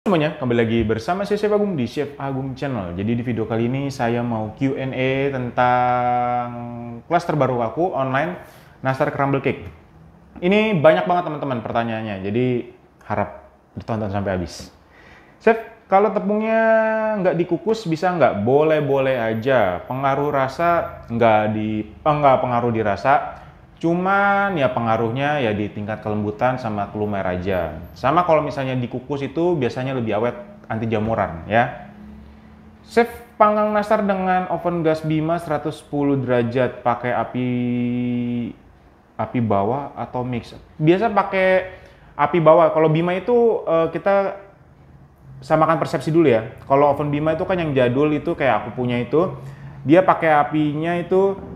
Semuanya, kembali lagi bersama saya Chef Agung di Chef Agung Channel. Jadi di video kali ini saya mau Q&A tentang kelas terbaru aku online, nastar crumble cake. Ini banyak banget teman-teman pertanyaannya, jadi harap ditonton sampai habis. Chef, kalau tepungnya nggak dikukus bisa nggak? Boleh-boleh aja. Pengaruh rasa nggak pengaruh di rasa. Cuman ya pengaruhnya ya di tingkat kelembutan sama kelumer aja. Sama kalau misalnya dikukus itu biasanya lebih awet, anti jamuran ya. Chef, panggang nastar dengan oven gas Bima 110 derajat pakai api bawah atau mix. Biasa pakai api bawah. Kalau Bima itu kita samakan persepsi dulu ya. Kalau oven Bima itu kan yang jadul itu kayak aku punya itu, dia pakai apinya itu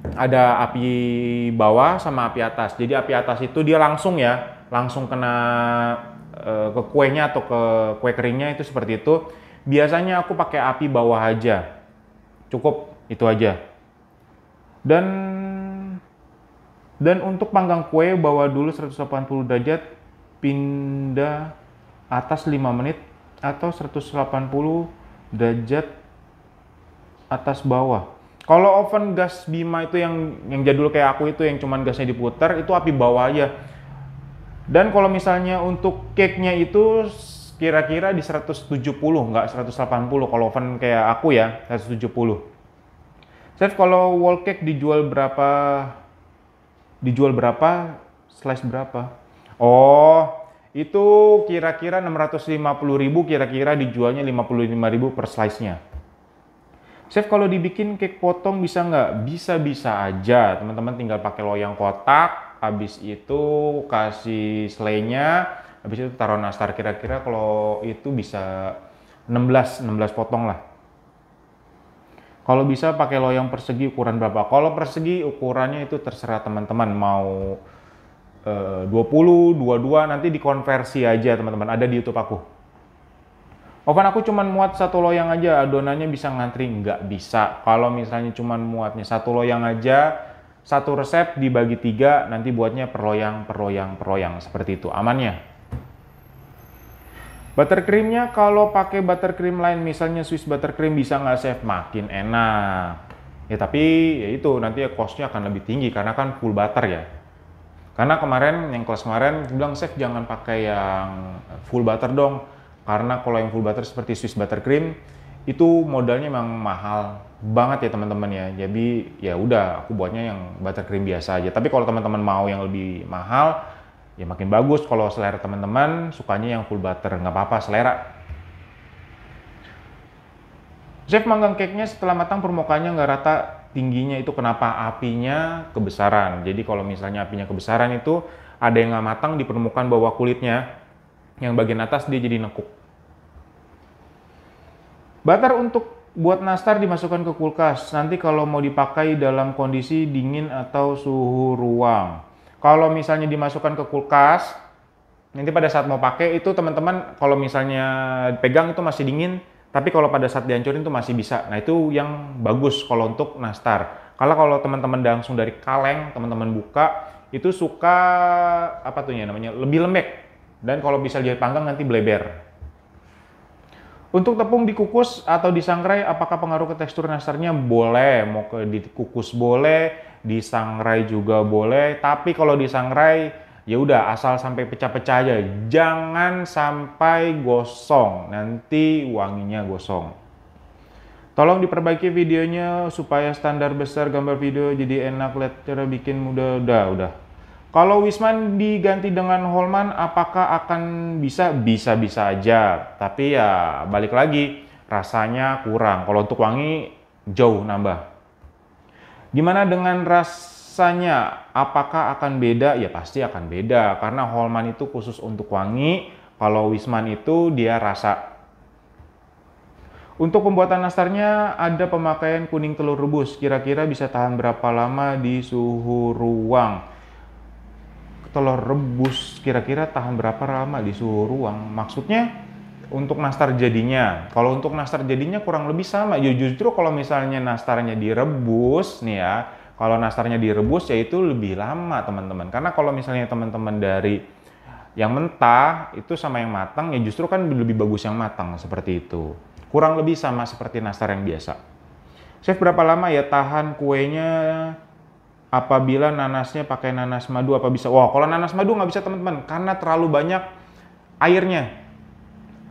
ada api bawah sama api atas. Jadi api atas itu dia langsung kena ke kuenya atau ke kue keringnya itu seperti itu. Biasanya aku pakai api bawah aja. Cukup itu aja. Dan untuk panggang kue bawa dulu 180 derajat, pindah atas 5 menit atau 180 derajat atas bawah. Kalau oven gas Bima itu yang jadul kayak aku itu yang cuman gasnya diputar, itu api bawah aja. Dan kalau misalnya untuk cake-nya itu kira-kira di 170, nggak 180. Kalau oven kayak aku ya 170. Chef, kalau wall cake dijual berapa? Slice berapa? Oh, itu kira-kira 650.000, kira-kira dijualnya 55.000 per slice-nya. Chef, kalau dibikin cake potong bisa nggak? Bisa-bisa aja. Teman-teman tinggal pakai loyang kotak, habis itu kasih selainya, habis itu taruh nastar. Kira-kira kalau itu bisa 16 potong lah. Kalau bisa pakai loyang persegi ukuran berapa? Kalau persegi ukurannya itu terserah teman-teman mau 20, 22, nanti dikonversi aja teman-teman. Ada di YouTube aku. Oven aku cuman muat satu loyang aja, adonannya bisa ngantri? Nggak bisa. Kalau misalnya cuman muatnya satu loyang aja, satu resep dibagi 3, nanti buatnya per loyang, seperti itu, amannya. Buttercreamnya kalau pakai buttercream lain, misalnya Swiss buttercream, bisa nggak Chef? Makin enak. Ya tapi ya itu nanti cost-nya akan lebih tinggi karena kan full butter ya. Karena kemarin, yang kelas kemarin, bilang Chef jangan pakai yang full butter dong. Karena kalau yang full butter seperti Swiss buttercream itu modalnya memang mahal banget ya teman-teman ya. Jadi ya udah aku buatnya yang buttercream biasa aja. Tapi kalau teman-teman mau yang lebih mahal ya makin bagus. Kalau selera teman-teman sukanya yang full butter, nggak apa-apa, selera. Chef, manggang cake-nya setelah matang permukaannya nggak rata, tingginya itu kenapa? Apinya kebesaran. Jadi kalau misalnya apinya kebesaran itu ada yang nggak matang di permukaan bawah kulitnya. Yang bagian atas dia jadi nekuk. Butter untuk buat nastar dimasukkan ke kulkas. Nanti kalau mau dipakai dalam kondisi dingin atau suhu ruang. Kalau misalnya dimasukkan ke kulkas, nanti pada saat mau pakai itu teman-teman kalau misalnya pegang itu masih dingin, tapi kalau pada saat dihancurin itu masih bisa. Nah itu yang bagus kalau untuk nastar. Kalau teman-teman langsung dari kaleng, teman-teman buka, itu suka apa tuh ya namanya, lebih lembek. Dan kalau bisa dijahit panggang nanti bleber. Untuk tepung dikukus atau disangrai, apakah pengaruh ke tekstur nastarnya? Boleh, mau dikukus boleh, disangrai juga boleh. Tapi kalau disangrai, ya udah asal sampai pecah-pecah aja. Jangan sampai gosong, nanti wanginya gosong. Tolong diperbaiki videonya supaya standar besar gambar video jadi enak, lihat cara bikin mudah. Udah. Kalau Wisman diganti dengan Holman, apakah akan bisa? Bisa-bisa aja. Tapi ya balik lagi, rasanya kurang. Kalau untuk wangi, jauh nambah. Gimana dengan rasanya? Apakah akan beda? Ya pasti akan beda. Karena Holman itu khusus untuk wangi. Kalau Wisman itu dia rasa. Untuk pembuatan nastarnya ada pemakaian kuning telur rebus. Kira-kira bisa tahan berapa lama di suhu ruang? Telur rebus kira-kira tahan berapa lama di suhu ruang? Maksudnya untuk nastar jadinya. Kalau untuk nastar jadinya kurang lebih sama. Justru kalau misalnya nastarnya direbus nih ya, kalau nastarnya direbus ya itu lebih lama teman-teman. Karena kalau misalnya teman-teman dari yang mentah itu sama yang matang ya justru kan lebih bagus yang matang seperti itu. Kurang lebih sama seperti nastar yang biasa. Chef, berapa lama ya tahan kuenya apabila nanasnya pakai nanas madu, apa bisa? Wah, kalau nanas madu nggak bisa teman-teman karena terlalu banyak airnya.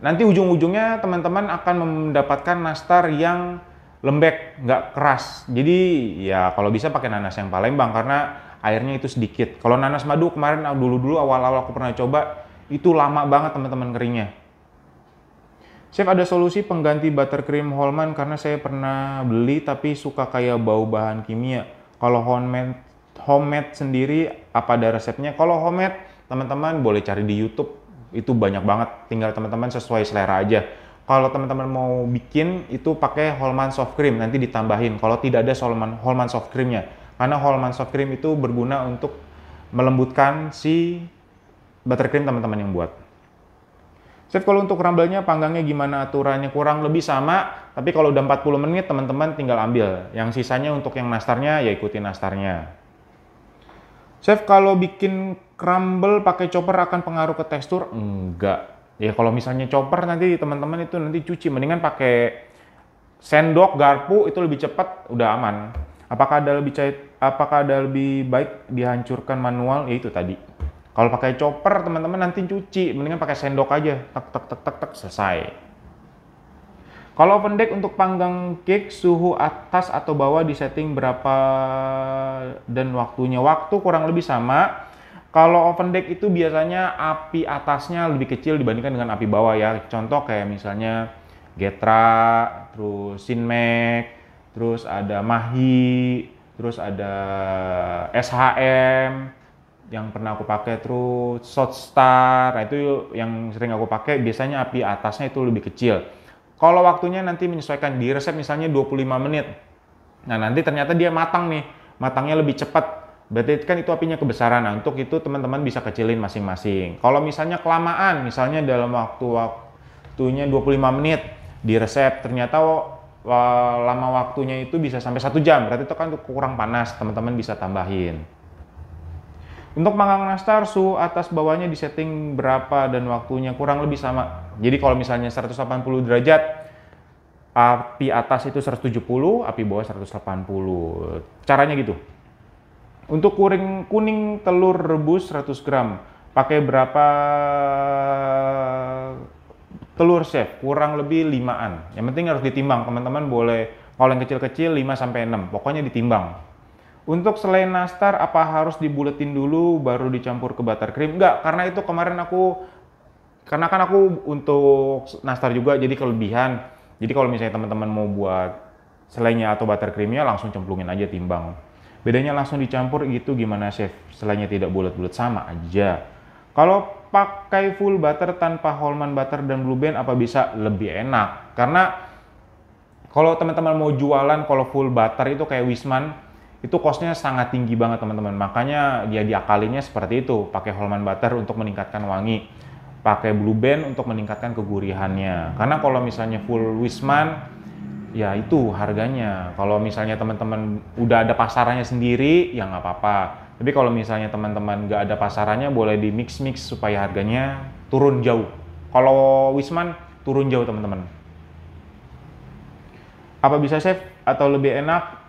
Nanti ujung-ujungnya teman-teman akan mendapatkan nastar yang lembek, nggak keras. Jadi ya kalau bisa pakai nanas yang Palembang karena airnya itu sedikit. Kalau nanas madu kemarin dulu-dulu awal-awal aku pernah coba, itu lama banget teman-teman keringnya. Chef, ada solusi pengganti buttercream Hallman karena saya pernah beli tapi suka kayak bau bahan kimia. Kalau homemade sendiri apa ada resepnya? Kalau homemade teman-teman boleh cari di YouTube, itu banyak banget, tinggal teman-teman sesuai selera aja. Kalau teman-teman mau bikin itu pakai Hallman soft cream, nanti ditambahin kalau tidak ada Hallman soft creamnya, karena Hallman soft cream itu berguna untuk melembutkan si buttercream teman-teman yang buat. Chef, kalau untuk crumble-nya panggangnya gimana aturannya? Kurang lebih sama, tapi kalau udah 40 menit teman-teman tinggal ambil. Yang sisanya untuk yang nastarnya ya ikuti nastarnya. Chef, kalau bikin crumble pakai chopper akan pengaruh ke tekstur? Enggak. Ya kalau misalnya chopper nanti teman-teman itu nanti cuci, mendingan pakai sendok, garpu itu lebih cepat, udah aman. Apakah ada lebih baik dihancurkan manual? Ya itu tadi. Kalau pakai chopper teman-teman nanti cuci, mendingan pakai sendok aja, tek tek tek tek tek selesai. Kalau oven deck untuk panggang cake, suhu atas atau bawah disetting berapa dan waktunya? Waktu kurang lebih sama. Kalau oven deck itu biasanya api atasnya lebih kecil dibandingkan dengan api bawah ya. Contoh kayak misalnya Getra, terus Sinmek, terus ada Mahi, terus ada SHM yang pernah aku pakai, terus Sotstar. Nah itu yang sering aku pakai, biasanya api atasnya itu lebih kecil. Kalau waktunya nanti menyesuaikan, di resep misalnya 25 menit. Nah nanti ternyata dia matang nih, matangnya lebih cepat. Berarti kan itu apinya kebesaran. Nah untuk itu teman-teman bisa kecilin masing-masing. Kalau misalnya kelamaan, misalnya dalam waktunya 25 menit di resep, ternyata lama waktunya itu bisa sampai 1 jam. Berarti itu kan kurang panas, teman-teman bisa tambahin. Untuk panggang nastar, suhu atas bawahnya disetting berapa dan waktunya? Kurang lebih sama. Jadi kalau misalnya 180 derajat, api atas itu 170, api bawah 180. Caranya gitu. Untuk kuning telur rebus 100 gram, pakai berapa telur chef? Kurang lebih 5-an. Yang penting harus ditimbang, teman-teman boleh, kalau yang kecil-kecil 5-6, pokoknya ditimbang. Untuk selain nastar, apa harus dibuletin dulu baru dicampur ke buttercream? Enggak, karena itu kemarin karena kan aku untuk nastar juga jadi kelebihan. Jadi kalau misalnya teman-teman mau buat selainnya atau buttercreamnya langsung cemplungin aja timbang. Bedanya langsung dicampur gitu gimana chef? Selainnya tidak bulat-bulat sama aja. Kalau pakai full butter tanpa Hallman butter dan Blue Band apa bisa lebih enak? Karena kalau teman-teman mau jualan kalau full butter itu kayak Wisman, itu costnya sangat tinggi banget teman-teman, makanya dia diakalinya seperti itu, pakai Hallman butter untuk meningkatkan wangi, pakai Blue Band untuk meningkatkan kegurihannya. Karena kalau misalnya full Wisman, ya itu harganya. Kalau misalnya teman-teman udah ada pasarannya sendiri, ya nggak apa-apa. Tapi kalau misalnya teman-teman nggak ada pasarannya, boleh di mix-mix supaya harganya turun jauh. Kalau Wisman turun jauh teman-teman. Apa bisa chef atau lebih enak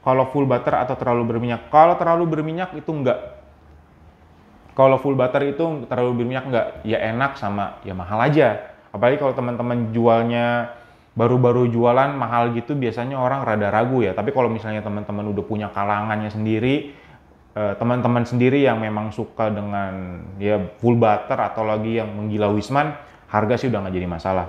kalau full butter atau terlalu berminyak? Kalau terlalu berminyak itu enggak. Kalau full butter itu terlalu berminyak enggak. Ya enak sama ya mahal aja. Apalagi kalau teman-teman jualnya baru-baru jualan mahal gitu, biasanya orang rada ragu ya. Tapi kalau misalnya teman-teman udah punya kalangannya sendiri, teman-teman sendiri yang memang suka dengan ya full butter atau lagi yang menggila Wisman, harga sih udah nggak jadi masalah.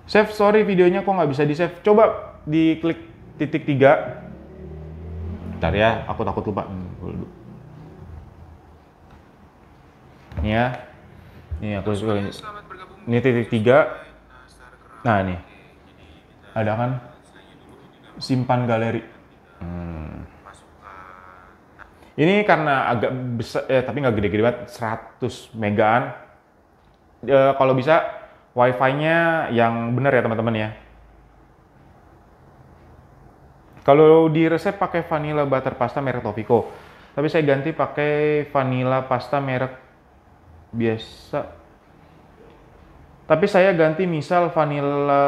Chef, sorry videonya kok nggak bisa di save. Coba diklik titik 3. Bentar ya, aku takut lupa. Ini ya. Ini aku suka ini. Ini titik 3. Nah, nih. Ada kan? Simpan galeri. Ini karena agak besar, tapi nggak gede-gede banget, 100 megaan. Kalau bisa wifi-nya yang benar ya teman-teman ya. Kalau di resep pakai vanilla butter pasta merek Topico, tapi saya ganti pakai vanilla pasta merek biasa. Tapi saya ganti misal vanilla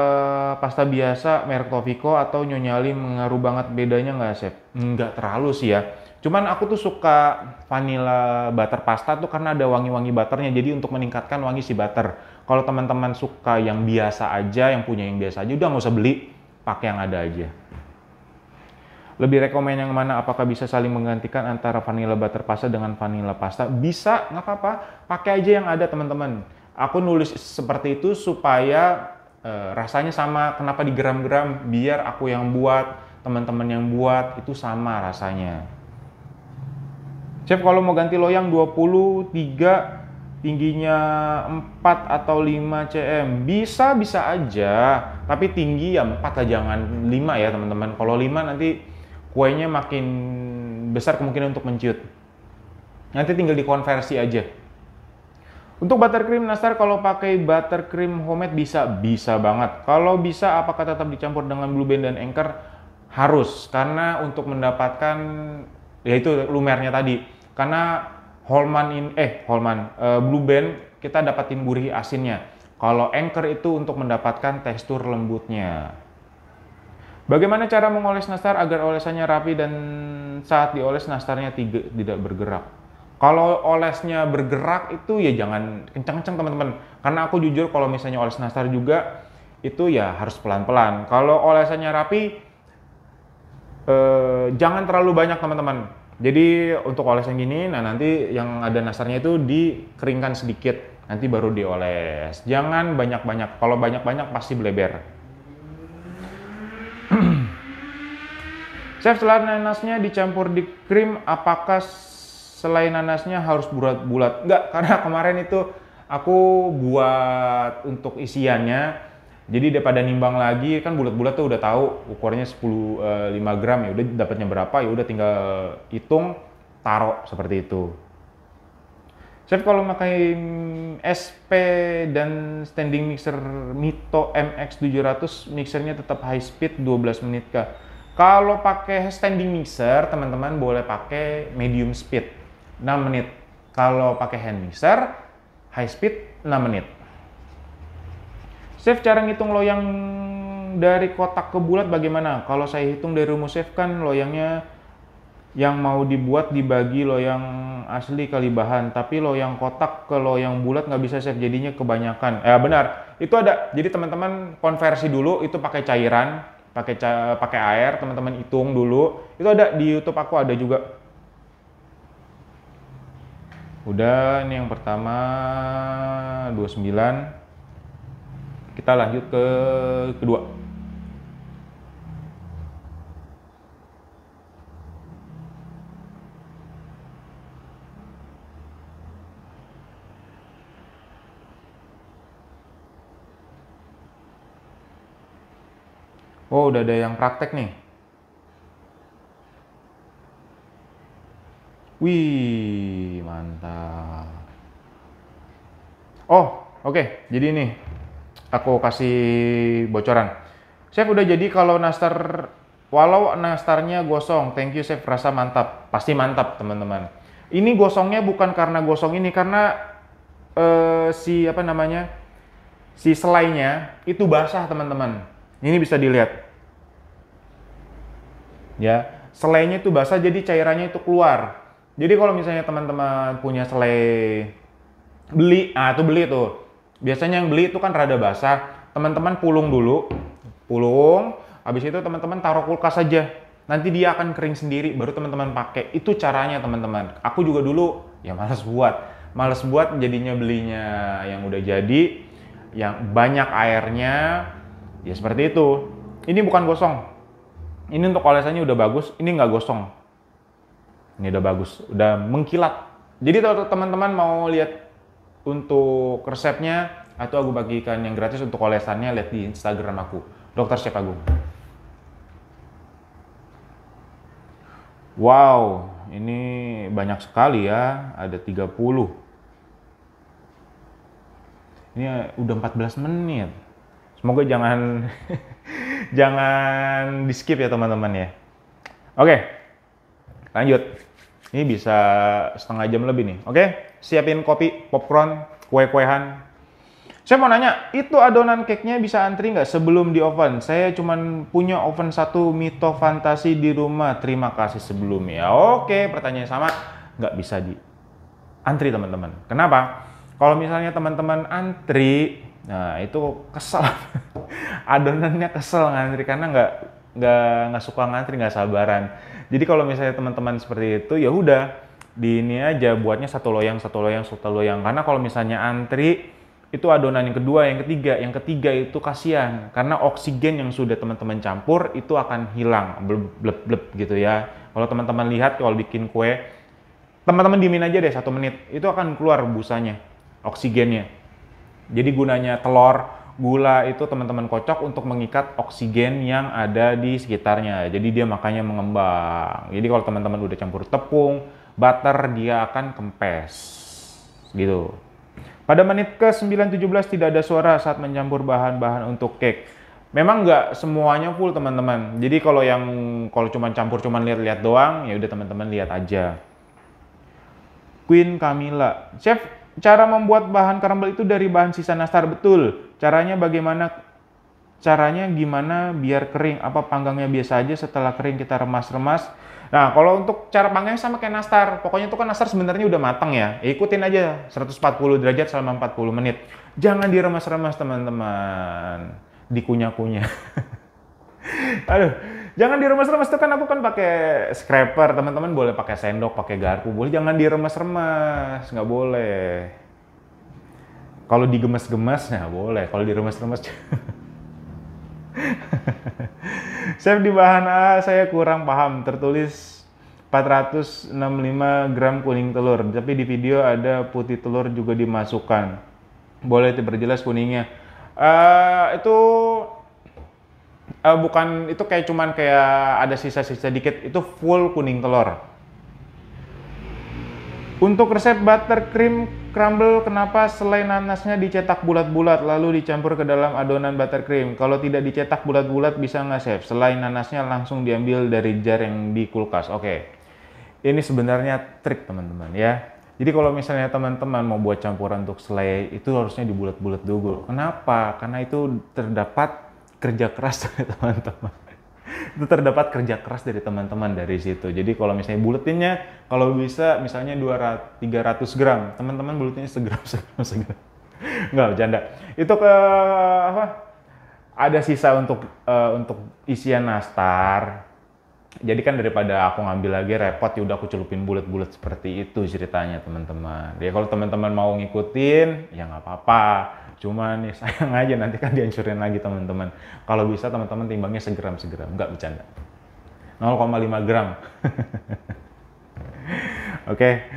pasta biasa merek Tovico atau Nyonya Lim, mengaruh banget bedanya nggak, Chef? Nggak terlalu sih ya. Cuman aku tuh suka vanilla butter pasta tuh karena ada wangi-wangi butternya, jadi untuk meningkatkan wangi si butter. Kalau teman-teman suka yang biasa aja, yang punya yang biasa aja, udah nggak usah beli, pakai yang ada aja. Lebih rekomen yang mana? Apakah bisa saling menggantikan antara vanilla butter pasta dengan vanilla pasta? Bisa, nggak apa-apa. Pakai aja yang ada, teman-teman. Aku nulis seperti itu supaya rasanya sama. Kenapa digram-gram? Biar aku yang buat, teman-teman yang buat, itu sama rasanya. Chef, kalau mau ganti loyang 23, tingginya 4 atau 5 cm, bisa aja. Tapi tinggi ya 4 lah, jangan 5 ya teman-teman. Kalau 5 nanti kuenya makin besar kemungkinan untuk menciut. Nanti tinggal dikonversi aja. Untuk buttercream nastar, kalau pakai buttercream homemade bisa banget. Kalau bisa, apakah tetap dicampur dengan Blue Band dan Anchor? Harus, karena untuk mendapatkan yaitu lumernya tadi. Karena Blue Band kita dapatin gurih asinnya. Kalau Anchor itu untuk mendapatkan tekstur lembutnya. Bagaimana cara mengoles nastar agar olesannya rapi dan saat dioles nastarnya tidak bergerak? Kalau olesnya bergerak itu ya jangan kencang-kencang teman-teman. Karena aku jujur kalau misalnya oles nastar juga itu ya harus pelan-pelan. Kalau olesannya rapi jangan terlalu banyak teman-teman. Jadi untuk oles yang gini, nah nanti yang ada nastarnya itu dikeringkan sedikit, nanti baru dioles. Jangan banyak-banyak. Kalau banyak-banyak pasti bleber. Chef, setelah nanasnya dicampur di krim, apakah selain nanasnya harus bulat-bulat? Enggak, karena kemarin itu aku buat untuk isiannya. Jadi daripada nimbang lagi, kan bulat-bulat tuh udah tahu ukurannya 5 gram ya, udah dapatnya berapa ya udah tinggal hitung, taruh seperti itu. Chef, kalau pakai SP dan standing mixer Mito MX700, mixernya tetap high speed 12 menit kah? Kalau pakai standing mixer, teman-teman boleh pakai medium speed 6 menit. Kalau pakai hand mixer, high speed 6 menit. Chef, cara ngitung loyang dari kotak ke bulat bagaimana? Kalau saya hitung dari rumus chef kan loyangnya yang mau dibuat dibagi loyang asli kali bahan, tapi loyang kotak ke loyang bulat nggak bisa chef, jadinya kebanyakan. Benar, itu ada. Jadi teman-teman konversi dulu, itu pakai cairan, pakai air, teman-teman hitung dulu. Itu ada di YouTube, aku ada juga. Udah, ini yang pertama 29. Kita lanjut ke kedua. Oh, udah ada yang praktek nih. Wih, mantap. Oh, oke. Jadi nih, aku kasih bocoran. Chef, udah jadi kalau nastar, walau nastarnya gosong. Thank you Chef, rasa mantap. Pasti mantap teman-teman. Ini gosongnya bukan karena gosong ini, karena si selainya itu basah teman-teman. Ini bisa dilihat. Ya, selainya itu basah, jadi cairannya itu keluar. Jadi kalau misalnya teman-teman punya selai beli, itu beli tuh. Biasanya yang beli itu kan rada basah. Teman-teman pulung dulu. Habis itu teman-teman taruh kulkas aja. Nanti dia akan kering sendiri, baru teman-teman pakai. Itu caranya teman-teman. Aku juga dulu ya males buat jadinya belinya yang udah jadi, yang banyak airnya. Ya seperti itu. Ini bukan gosong. Ini untuk olesannya udah bagus, ini nggak gosong. Ini udah bagus, udah mengkilat. Jadi kalau teman-teman mau lihat untuk resepnya, atau aku bagikan yang gratis untuk olesannya, lihat di Instagram aku, Dr. Chef Agung. Wow, ini banyak sekali ya, ada 30. Ini udah 14 menit. Semoga jangan jangan di skip ya teman-teman ya. Oke, lanjut. Ini bisa setengah jam lebih nih. Oke, siapin kopi, popcorn, kue-kuean. Saya mau nanya, itu adonan cake-nya bisa antri nggak sebelum di oven? Saya cuman punya oven satu Mito Fantasi di rumah. Terima kasih sebelumnya. Oke, pertanyaan sama, nggak bisa di antri teman-teman. Kenapa? Kalau misalnya teman-teman antri, nah itu kesel. Adonannya kesel ngantri karena nggak suka ngantri, nggak sabaran. Jadi kalau misalnya teman-teman seperti itu, ya udah di ini aja buatnya satu loyang. Karena kalau misalnya antri itu adonan yang kedua, yang ketiga itu kasihan karena oksigen yang sudah teman-teman campur itu akan hilang, bleb gitu ya. Kalau teman-teman lihat kalau bikin kue, teman-teman diemin aja deh 1 menit, itu akan keluar busanya, oksigennya. Jadi gunanya telur, gula itu teman-teman kocok untuk mengikat oksigen yang ada di sekitarnya. Jadi dia makanya mengembang. Jadi kalau teman-teman udah campur tepung, butter, dia akan kempes. Gitu. Pada menit ke-9:17 tidak ada suara saat mencampur bahan-bahan untuk cake. Memang nggak semuanya full teman-teman. Jadi kalau cuma campur cuma lihat-lihat doang, ya udah teman-teman lihat aja. Queen Camilla, Chef, cara membuat bahan crumble itu dari bahan sisa nastar, betul. Caranya gimana biar kering? Apa panggangnya biasa aja, setelah kering kita remas-remas? Nah, kalau untuk cara panggangnya sama kayak nastar. Pokoknya itu kan nastar sebenarnya udah matang ya. Ikutin aja 140 derajat selama 40 menit. Jangan diremas-remas teman-teman. Dikunyah-kunyah. Aduh, jangan diremas-remas, itu kan aku kan pakai scraper. Teman-teman boleh pakai sendok, pakai garpu. Boleh, jangan diremas-remas. Nggak boleh. Kalau digemes-gemes, nah boleh. Kalau diremas-remas. Chef, di bahan A saya kurang paham, tertulis 465 gram kuning telur, tapi di video ada putih telur juga dimasukkan. Boleh diperjelas kuningnya? Bukan, itu cuman kayak ada sisa-sisa dikit, itu full kuning telur. Untuk resep buttercream crumble, kenapa selain nanasnya dicetak bulat-bulat lalu dicampur ke dalam adonan buttercream? Kalau tidak dicetak bulat-bulat bisa nggak, Chef? Selain nanasnya langsung diambil dari jar yang di kulkas. Oke, ini sebenarnya trik teman-teman ya. Jadi kalau misalnya teman-teman mau buat campuran untuk selai, itu harusnya dibulat-bulat dulu. Kenapa? Karena itu terdapat kerja keras dari teman-teman. Itu terdapat kerja keras dari teman-teman dari situ. Jadi kalau misalnya buletinnya, kalau bisa misalnya 300 gram, teman-teman buletinnya segram. Nggak, bercanda. Itu ada sisa untuk isian nastar. Jadi kan daripada aku ngambil lagi repot, ya udah aku celupin bulat-bulat seperti itu ceritanya teman-teman. Ya kalau teman-teman mau ngikutin, ya nggak apa-apa. Cuman nih sayang aja nanti kan dihancurin lagi teman-teman. Kalau bisa teman-teman timbangnya segram, nggak bercanda. 0,5 gram. Oke.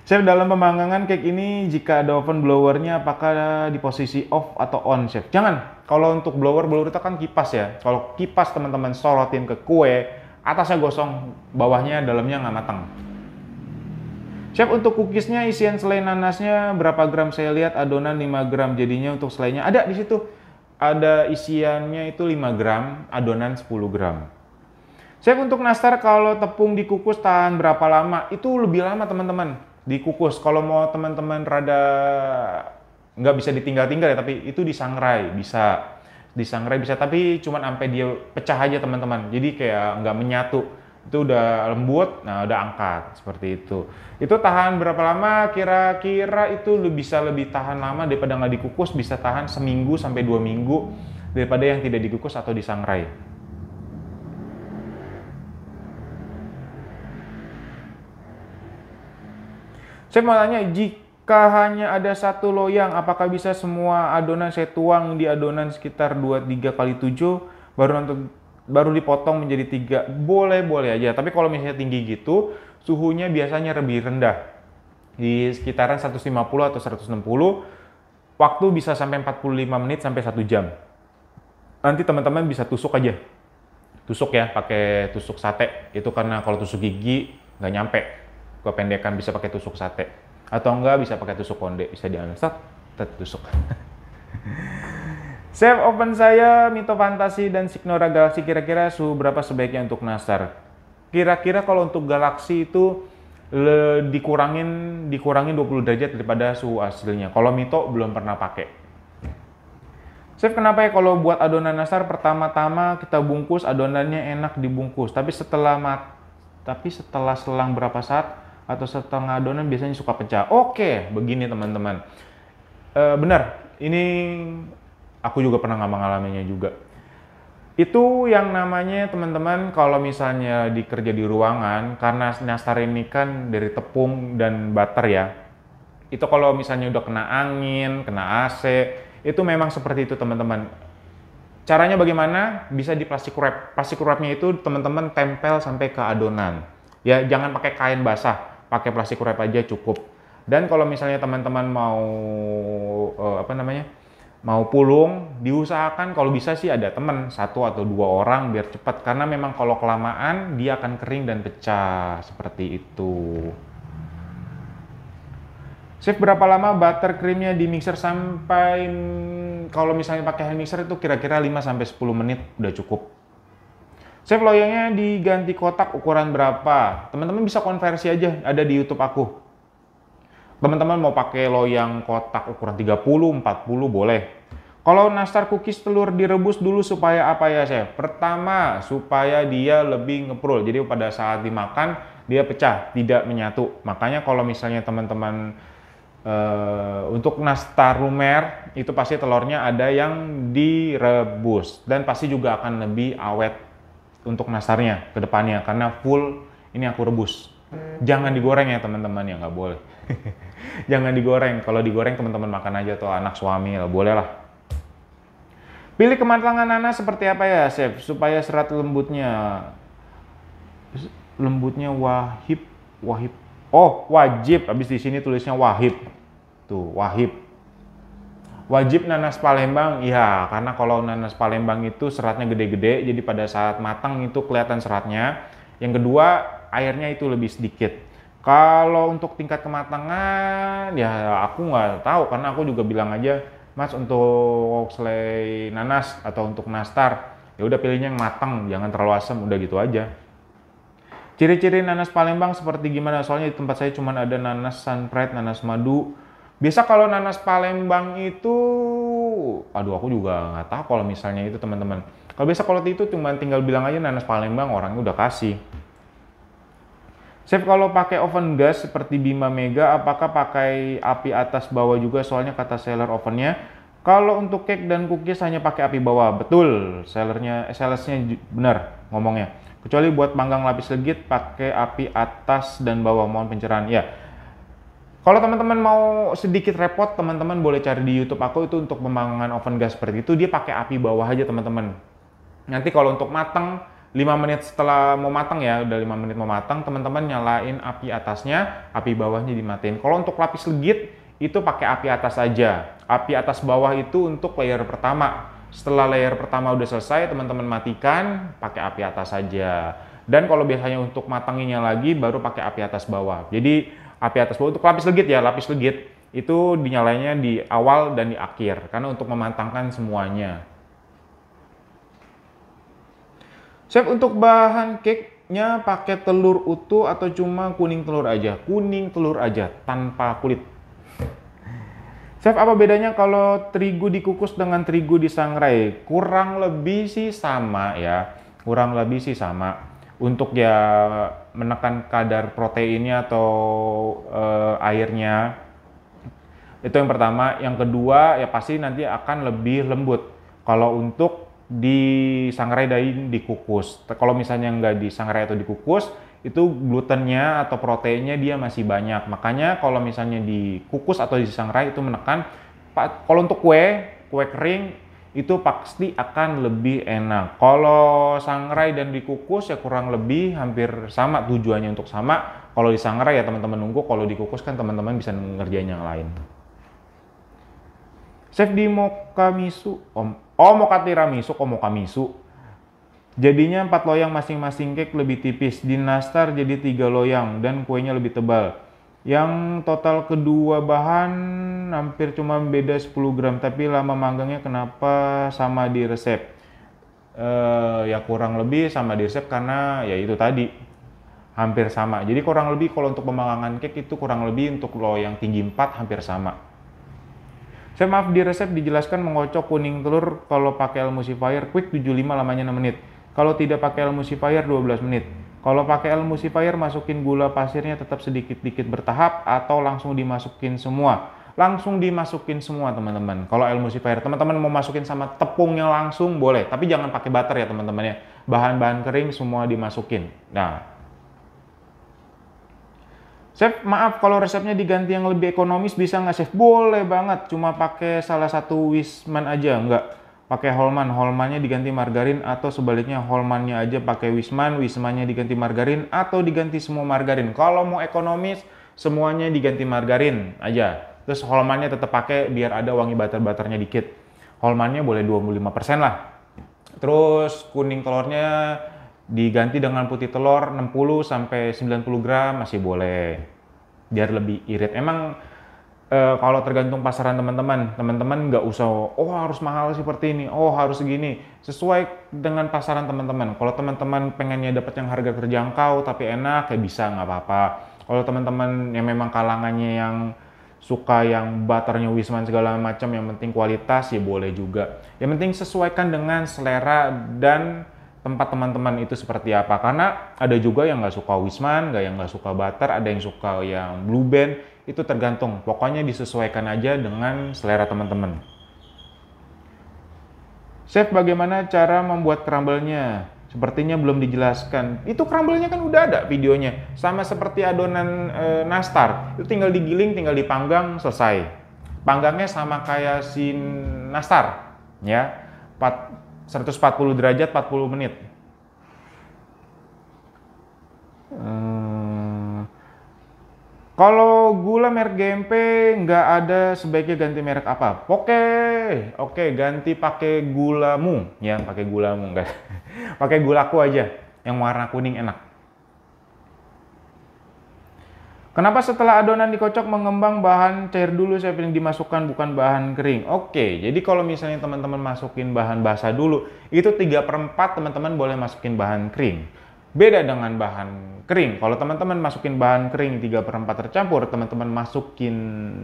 Chef, dalam pemanggangan cake ini jika ada oven blowernya apakah di posisi off atau on, Chef? Jangan. Kalau untuk blower itu kan kipas ya. Kalau kipas teman-teman sorotin ke kue, atasnya gosong, bawahnya dalamnya nggak matang. Chef, untuk cookiesnya isian selai nanasnya berapa gram? Saya lihat adonan 5 gram, jadinya untuk selainya ada di situ. Ada isiannya itu 5 gram, adonan 10 gram. Chef, untuk nastar kalau tepung dikukus tahan berapa lama? Itu lebih lama teman-teman dikukus. Kalau mau teman-teman rada nggak bisa ditinggal-tinggal ya, tapi itu disangrai bisa. Disangrai bisa, tapi cuman sampai dia pecah aja teman-teman. Jadi kayak nggak menyatu. Itu udah lembut, nah udah angkat seperti itu. Itu tahan berapa lama? Kira-kira itu bisa lebih tahan lama daripada nggak dikukus, bisa tahan seminggu sampai 2 minggu daripada yang tidak dikukus atau disangrai. Saya mau tanya, jika hanya ada satu loyang, apakah bisa semua adonan saya tuang di adonan sekitar 2-3 kali 7 baru dipotong menjadi 3? Boleh aja, tapi kalau misalnya tinggi gitu, suhunya biasanya lebih rendah. Di sekitaran 150 atau 160, waktu bisa sampai 45 menit sampai 1 jam. Nanti teman-teman bisa tusuk aja. Tusuk ya, pakai tusuk sate. Itu karena kalau tusuk gigi nggak nyampe. Kependekan bisa pakai tusuk sate. Atau enggak bisa pakai tusuk konde, bisa diambil tusuk. Chef, oven saya Mito Fantasi dan Signora Galaxy, kira-kira suhu berapa sebaiknya untuk nastar? Kira-kira kalau untuk Galaxy itu dikurangin 20 derajat daripada suhu aslinya. Kalau Mito belum pernah pakai. Chef, kenapa ya kalau buat adonan nastar pertama-tama kita bungkus adonannya enak dibungkus, tapi setelah selang berapa saat atau setengah adonan biasanya suka pecah. Oke, begini teman-teman. Benar, ini aku juga pernah mengalaminya juga. Itu yang namanya teman-teman kalau misalnya dikerja di ruangan, karena nastar ini kan dari tepung dan butter ya. Itu kalau misalnya udah kena angin, kena AC, itu memang seperti itu teman-teman. Caranya bagaimana? Bisa di plastik wrap. Plastik wrapnya itu teman-teman tempel sampai ke adonan. Ya jangan pakai kain basah, pakai plastik wrap aja cukup. Dan kalau misalnya teman-teman mau mau pulung, diusahakan kalau bisa sih ada teman 1 atau 2 orang biar cepat, karena memang kalau kelamaan dia akan kering dan pecah seperti itu. Chef, berapa lama buttercreamnya di mixer sampai kalau misalnya pakai hand mixer itu kira-kira 5-10 menit udah cukup. Chef, loyangnya diganti kotak ukuran berapa? Teman-teman bisa konversi aja, ada di YouTube aku. Teman-teman mau pakai loyang kotak ukuran 30, 40 boleh. Kalau nastar cookies telur direbus dulu supaya apa ya, Chef? Pertama, supaya dia lebih ngeprul. Jadi pada saat dimakan dia pecah, tidak menyatu. Makanya kalau misalnya teman-teman untuk nastar lumer itu pasti telurnya ada yang direbus dan pasti juga akan lebih awet untuk nastarnya ke depannya karena full ini aku rebus. Jangan digoreng ya teman-teman, ya nggak boleh. Jangan digoreng. Kalau digoreng teman-teman makan aja tuh anak suami lah, boleh lah. Pilih kematangan nanas seperti apa ya, Chef? Supaya serat lembutnya wahib. Oh, wajib. Habis di sini tulisnya wahib. Tuh, wahib. Wajib nanas Palembang. Iya, karena kalau nanas Palembang itu seratnya gede-gede, jadi pada saat matang itu kelihatan seratnya. Yang kedua, airnya itu lebih sedikit. Kalau untuk tingkat kematangan, ya aku nggak tahu karena aku juga bilang aja, Mas, untuk selai nanas atau untuk nastar, ya udah pilihnya yang matang, jangan terlalu asam, udah gitu aja. Ciri-ciri nanas Palembang seperti gimana? Soalnya di tempat saya cuma ada nanas sunfried, nanas madu. Biasa kalau nanas Palembang itu, aduh aku juga nggak tahu kalau misalnya itu teman-teman. Kalau itu cuma tinggal bilang aja nanas Palembang, orangnya udah kasih. Chef, kalau pakai oven gas seperti Bima Mega, apakah pakai api atas bawah juga? Soalnya kata seller ovennya, kalau untuk cake dan cookies hanya pakai api bawah. Betul, salesnya benar ngomongnya. Kecuali buat panggang lapis legit pakai api atas dan bawah, mohon pencerahan. Ya, kalau teman-teman mau sedikit repot, teman-teman boleh cari di YouTube aku itu untuk pemanggangan oven gas seperti itu, dia pakai api bawah aja teman-teman. Nanti kalau untuk matang, 5 menit setelah mau matang ya, udah 5 menit mau matang, teman-teman nyalain api atasnya, api bawahnya dimatiin. Kalau untuk lapis legit, itu pakai api atas aja. Api atas bawah itu untuk layer pertama. Setelah layer pertama udah selesai, teman-teman matikan, pakai api atas saja. Dan kalau biasanya untuk matanginnya lagi, baru pakai api atas bawah. Jadi api atas bawah untuk lapis legit ya, lapis legit itu dinyalainnya di awal dan di akhir, karena untuk memantangkan semuanya. Chef, untuk bahan cake-nya pakai telur utuh atau cuma kuning telur aja? Kuning telur aja, tanpa kulit. Chef, apa bedanya kalau terigu dikukus dengan terigu disangrai? Kurang lebih sih sama ya, kurang lebih sih sama. Untuk ya menekan kadar proteinnya atau airnya, itu yang pertama. Yang kedua ya pasti nanti akan lebih lembut. Kalau untuk disangrai dan dikukus. Kalau misalnya nggak disangrai atau dikukus, itu glutennya atau proteinnya dia masih banyak. Makanya kalau misalnya dikukus atau disangrai itu menekan. Kalau untuk kue kering itu pasti akan lebih enak. Kalau sangrai dan dikukus ya kurang lebih hampir sama, tujuannya untuk sama. Kalau disangrai ya teman-teman nunggu, kalau dikukus kan teman-teman bisa ngerjain yang lain. Chef, di Mokamisu, mocha tiramisu, mokamisu. Jadinya 4 loyang masing-masing cake lebih tipis. Di nastar jadi 3 loyang dan kuenya lebih tebal. Yang total kedua bahan hampir cuma beda 10 gram, tapi lama manggangnya kenapa sama di resep? Ya kurang lebih sama di resep karena ya itu tadi. hampir sama. Jadi kurang lebih kalau untuk pemanggangan cake itu kurang lebih untuk lo yang tinggi 4 hampir sama. Saya maaf, di resep dijelaskan mengocok kuning telur kalau pakai emulsifier quick 75 lamanya 6 menit. Kalau tidak pakai emulsifier 12 menit. Kalau pakai emulsifier masukin gula pasirnya tetap sedikit-sedikit bertahap atau langsung dimasukin semua. Langsung dimasukin semua teman-teman. Kalau emulsifier teman-teman mau masukin sama tepungnya langsung boleh, tapi jangan pakai butter ya teman-teman ya. Bahan-bahan kering semua dimasukin. Nah, Chef, maaf kalau resepnya diganti yang lebih ekonomis bisa nggak Chef? Boleh banget, cuma pakai salah satu Wisman aja, nggak pakai Holman. Holmannya diganti margarin atau sebaliknya Holmannya aja pakai Wisman, Wismannya diganti margarin atau diganti semua margarin. Kalau mau ekonomis semuanya diganti margarin aja. Terus Holmannya tetap pakai biar ada wangi butter-butternya dikit. Holmannya boleh 25% lah. Terus kuning telurnya diganti dengan putih telur 60 sampai 90 gram masih boleh. Biar lebih irit. Emang kalau tergantung pasaran teman-teman nggak usah oh harus mahal seperti ini, oh harus segini. Sesuai dengan pasaran teman-teman. Kalau teman-teman pengennya dapat yang harga terjangkau tapi enak ya bisa, nggak apa-apa. Kalau teman-teman yang memang kalangannya yang suka yang butternya Wisman segala macam, yang penting kualitas ya boleh juga. Yang penting sesuaikan dengan selera dan tempat teman-teman itu seperti apa. Karena ada juga yang nggak suka Wisman, yang nggak suka butter, ada yang suka yang Blue Band, itu tergantung. Pokoknya disesuaikan aja dengan selera teman-teman. Chef, bagaimana cara membuat crumble-nya? Sepertinya belum dijelaskan. Itu crumble-nya kan udah ada videonya. Sama seperti adonan nastar. Itu tinggal digiling, tinggal dipanggang, selesai. Panggangnya sama kayak si nastar. Ya, 140 derajat 40 menit. Kalau gula merek GMP nggak ada, sebaiknya ganti merek apa? Oke, ganti pakai gulamu, ya pakai gulamu, enggak, pakai gulaku aja, yang warna kuning enak. Kenapa setelah adonan dikocok mengembang bahan cair dulu saya pilih dimasukkan bukan bahan kering? Oke, jadi kalau misalnya teman-teman masukin bahan basah dulu, itu 3/4 teman-teman boleh masukin bahan kering. Beda dengan bahan kering. Kalau teman-teman masukin bahan kering 3/4 tercampur, teman-teman masukin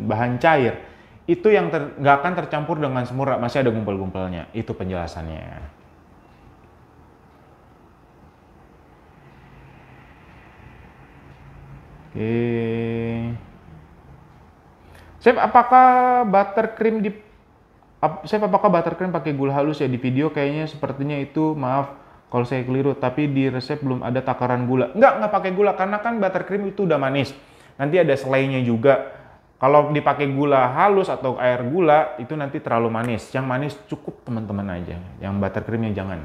bahan cair, itu yang nggak akan tercampur dengan semur, masih ada gumpal-gumpalnya. Itu penjelasannya. Oke. Chef, apakah buttercream pakai gula halus ya? Di video kayaknya sepertinya itu, maaf kalau saya keliru, tapi di resep belum ada takaran gula. Nggak pakai gula, karena kan buttercream itu udah manis. Nanti ada selainya juga. Kalau dipakai gula halus atau air gula, itu nanti terlalu manis. Yang manis cukup teman-teman aja. Yang buttercreamnya jangan.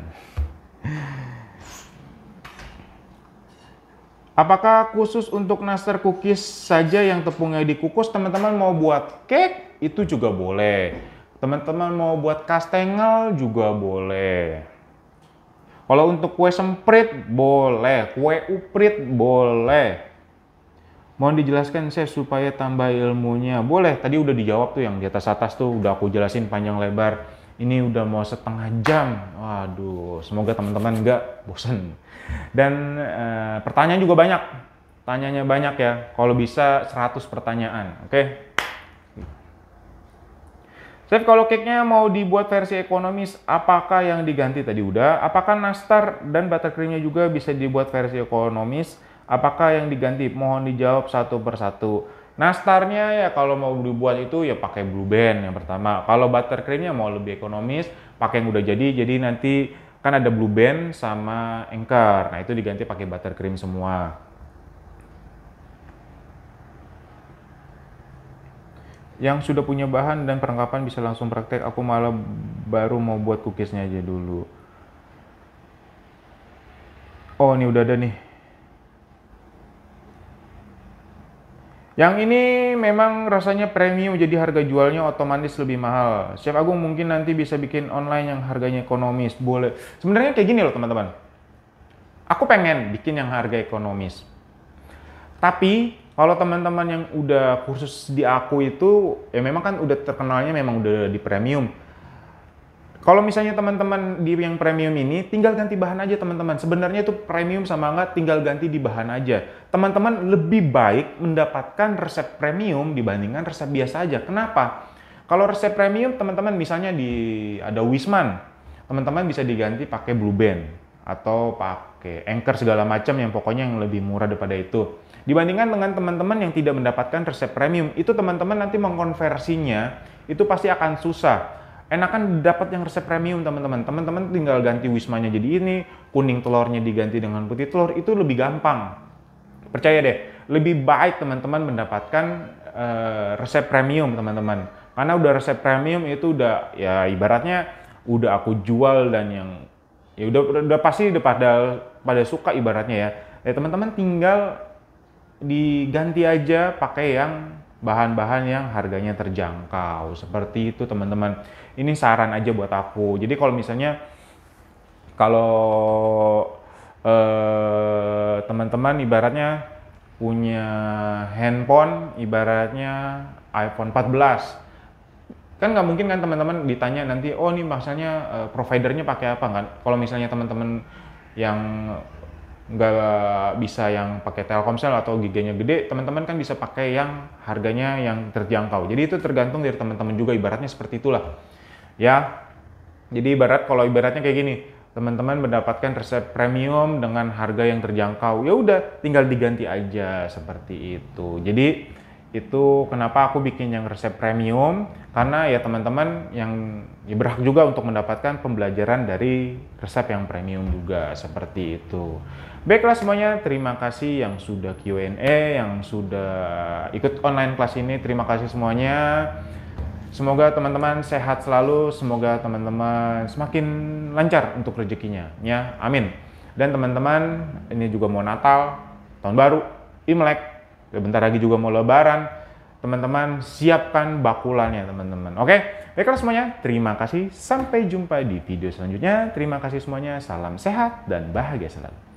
Apakah khusus untuk nastar cookies saja yang tepungnya dikukus? Teman-teman mau buat cake, itu juga boleh. Teman-teman mau buat kastengel juga boleh. Kalau untuk kue semprit boleh, kue uprit boleh. Mohon dijelaskan Chef supaya tambah ilmunya. Boleh, tadi udah dijawab tuh yang di atas tuh udah aku jelasin panjang lebar. Ini udah mau setengah jam. Waduh, semoga teman-teman nggak bosan. Dan pertanyaan juga banyak. Tanyanya banyak ya. Kalau bisa 100 pertanyaan, oke? Chef, kalau cake-nya mau dibuat versi ekonomis, apakah yang diganti tadi udah? Apakah nastar dan buttercream-nya juga bisa dibuat versi ekonomis? Apakah yang diganti? Mohon dijawab satu persatu. Nastarnya ya kalau mau dibuat itu ya pakai Blue Band yang pertama. Kalau buttercream-nya mau lebih ekonomis, pakai yang udah jadi. Jadi nanti kan ada Blue Band sama Anchor. Nah itu diganti pakai buttercream semua. Yang sudah punya bahan dan perlengkapan bisa langsung praktek. Aku malah baru mau buat cookiesnya aja dulu. Oh, ini udah ada nih. Yang ini memang rasanya premium, jadi harga jualnya otomatis lebih mahal. Chef Agung mungkin nanti bisa bikin online yang harganya ekonomis. Boleh. Sebenarnya kayak gini loh teman-teman. Aku pengen bikin yang harga ekonomis. Tapi kalau teman-teman yang udah kursus di aku itu, ya memang kan udah terkenalnya memang udah di premium. Kalau misalnya teman-teman di yang premium ini, tinggal ganti bahan aja teman-teman. Sebenarnya itu premium sama enggak, tinggal ganti di bahan aja. Teman-teman lebih baik mendapatkan resep premium dibandingkan resep biasa aja. Kenapa? Kalau resep premium, teman-teman misalnya ada Wisman, teman-teman bisa diganti pakai Blue Band atau pakai Anchor segala macam yang pokoknya yang lebih murah daripada itu. Dibandingkan dengan teman-teman yang tidak mendapatkan resep premium, itu teman-teman nanti mengkonversinya itu pasti akan susah. Enakan dapat yang resep premium teman-teman. Teman-teman tinggal ganti Wismanya jadi ini, kuning telurnya diganti dengan putih telur, itu lebih gampang. Percaya deh, lebih baik teman-teman mendapatkan resep premium teman-teman. Karena udah resep premium itu udah ya ibaratnya udah aku jual dan yang ya udah pasti udah pada suka ibaratnya ya. Ya teman-teman tinggal diganti aja pakai yang bahan-bahan yang harganya terjangkau. Seperti itu teman-teman. Ini saran aja buat aku. Jadi kalau misalnya teman-teman ibaratnya punya handphone ibaratnya iPhone 14. Kan nggak mungkin kan teman-teman ditanya nanti, oh nih maksudnya providernya pakai apa kan? Kalau misalnya teman-teman yang nggak bisa yang pakai Telkomsel atau giganya gede, teman-teman kan bisa pakai yang harganya yang terjangkau. Jadi itu tergantung dari teman-teman juga, ibaratnya seperti itulah. Ya, jadi kalau ibaratnya kayak gini, teman-teman mendapatkan resep premium dengan harga yang terjangkau, ya udah tinggal diganti aja seperti itu. Jadi itu kenapa aku bikin yang resep premium, karena ya teman-teman yang ya berhak juga untuk mendapatkan pembelajaran dari resep yang premium juga seperti itu. Baiklah semuanya, terima kasih yang sudah Q&A, yang sudah ikut online kelas ini, terima kasih semuanya. Semoga teman-teman sehat selalu, semoga teman-teman semakin lancar untuk rezekinya, ya, amin. Dan teman-teman, ini juga mau Natal, Tahun Baru, Imlek, bentar lagi juga mau Lebaran. Teman-teman siapkan bakulannya teman-teman. Oke, baiklah semuanya, terima kasih. Sampai jumpa di video selanjutnya. Terima kasih semuanya, salam sehat dan bahagia selalu.